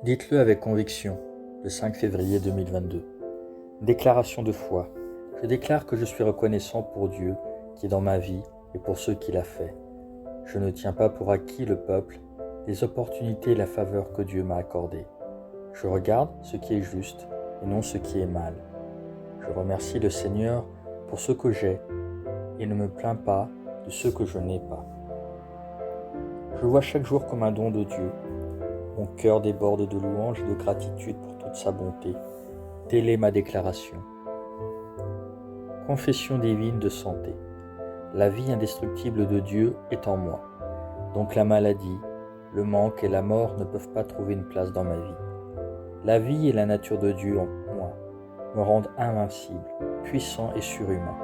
Dites-le avec conviction, le 5 février 2022. Déclaration de foi. Je déclare que je suis reconnaissant pour Dieu qui est dans ma vie et pour ceux qu'il a fait. Je ne tiens pas pour acquis le peuple, les opportunités et la faveur que Dieu m'a accordées. Je regarde ce qui est juste et non ce qui est mal. Je remercie le Seigneur pour ce que j'ai et ne me plains pas de ce que je n'ai pas. Je vois chaque jour comme un don de Dieu. Mon cœur déborde de louanges et de gratitude pour toute sa bonté. Telle est ma déclaration. Confession divine de santé. La vie indestructible de Dieu est en moi. Donc la maladie, le manque et la mort ne peuvent pas trouver une place dans ma vie. La vie et la nature de Dieu en moi me rendent invincible, puissant et surhumain.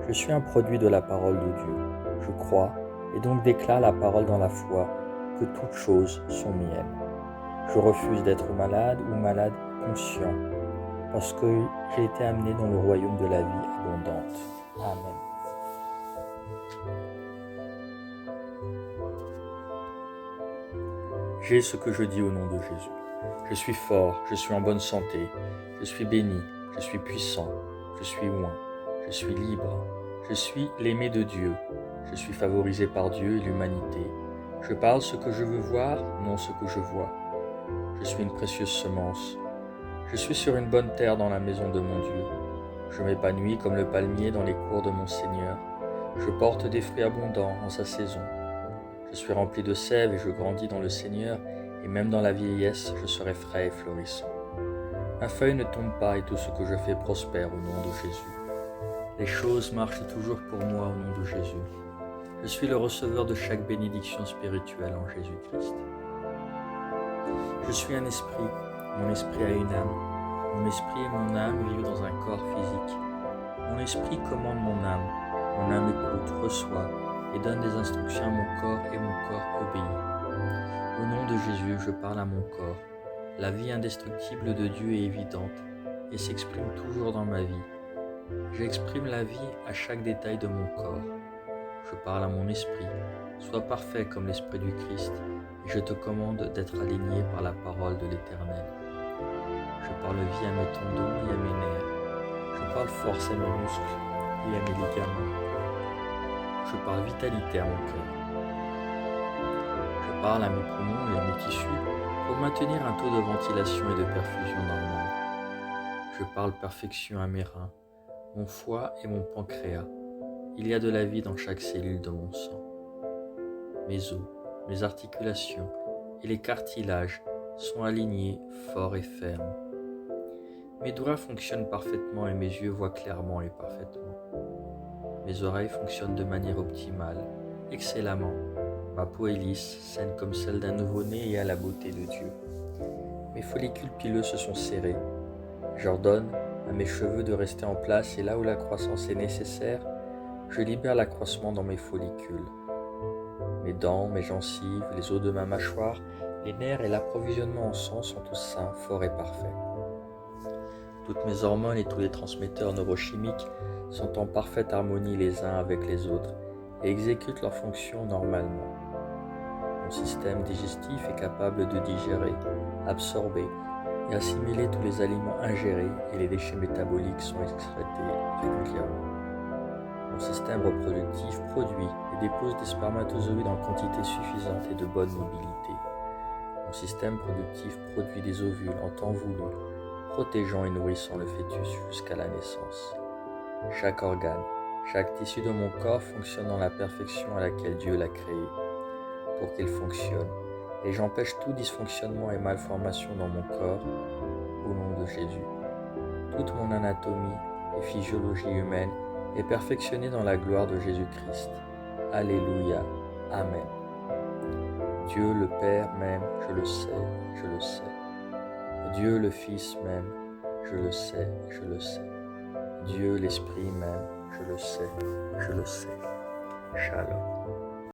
Je suis un produit de la parole de Dieu. Je crois et donc déclare la parole dans la foi que toutes choses sont miennes. Je refuse d'être malade ou malade conscient parce que j'ai été amené dans le royaume de la vie abondante. Amen. J'ai ce que je dis au nom de Jésus. Je suis fort, je suis en bonne santé, je suis béni, je suis puissant, je suis oint, je suis libre, je suis l'aimé de Dieu, je suis favorisé par Dieu et l'humanité. Je parle ce que je veux voir, non ce que je vois. Je suis une précieuse semence. Je suis sur une bonne terre dans la maison de mon Dieu. Je m'épanouis comme le palmier dans les cours de mon Seigneur. Je porte des fruits abondants en sa saison. Je suis rempli de sève et je grandis dans le Seigneur, et même dans la vieillesse, je serai frais et florissant. Ma feuille ne tombe pas et tout ce que je fais prospère au nom de Jésus. Les choses marchent toujours pour moi au nom de Jésus. Je suis le receveur de chaque bénédiction spirituelle en Jésus-Christ. Je suis un esprit, mon esprit a une âme. Mon esprit et mon âme vivent dans un corps physique. Mon esprit commande mon âme écoute, reçoit et donne des instructions à mon corps et mon corps obéit. Au nom de Jésus, je parle à mon corps. La vie indestructible de Dieu est évidente et s'exprime toujours dans ma vie. J'exprime la vie à chaque détail de mon corps. Je parle à mon esprit, sois parfait comme l'esprit du Christ, et je te commande d'être aligné par la parole de l'Éternel. Je parle vie à mes tendons et à mes nerfs. Je parle force à mes muscles et à mes ligaments. Je parle vitalité à mon cœur. Je parle à mes poumons et à mes tissus pour maintenir un taux de ventilation et de perfusion normal. Je parle perfection à mes reins, mon foie et mon pancréas. Il y a de la vie dans chaque cellule de mon sang. Mes os, mes articulations et les cartilages sont alignés, forts et fermes. Mes doigts fonctionnent parfaitement et mes yeux voient clairement et parfaitement. Mes oreilles fonctionnent de manière optimale, excellemment. Ma peau est lisse, saine comme celle d'un nouveau-né et a la beauté de Dieu. Mes follicules pileux se sont serrés. J'ordonne à mes cheveux de rester en place et là où la croissance est nécessaire, je libère l'accroissement dans mes follicules. Mes dents, mes gencives, les os de ma mâchoire, les nerfs et l'approvisionnement en sang sont tous sains, forts et parfaits. Toutes mes hormones et tous les transmetteurs neurochimiques sont en parfaite harmonie les uns avec les autres et exécutent leurs fonctions normalement. Mon système digestif est capable de digérer, absorber et assimiler tous les aliments ingérés et les déchets métaboliques sont excrétés régulièrement. Mon système reproductif produit et dépose des spermatozoïdes en quantité suffisante et de bonne mobilité. Mon système productif produit des ovules en temps voulu, protégeant et nourrissant le fœtus jusqu'à la naissance. Chaque organe, chaque tissu de mon corps fonctionne dans la perfection à laquelle Dieu l'a créé pour qu'il fonctionne, et j'empêche tout dysfonctionnement et malformation dans mon corps au nom de Jésus. Toute mon anatomie et physiologie humaine est perfectionnée dans la gloire de Jésus-Christ. Alléluia. Amen. Dieu le Père m'aime, je le sais, je le sais. Dieu le Fils m'aime, je le sais, je le sais. Dieu l'Esprit m'aime, je le sais, je le sais. Shalom.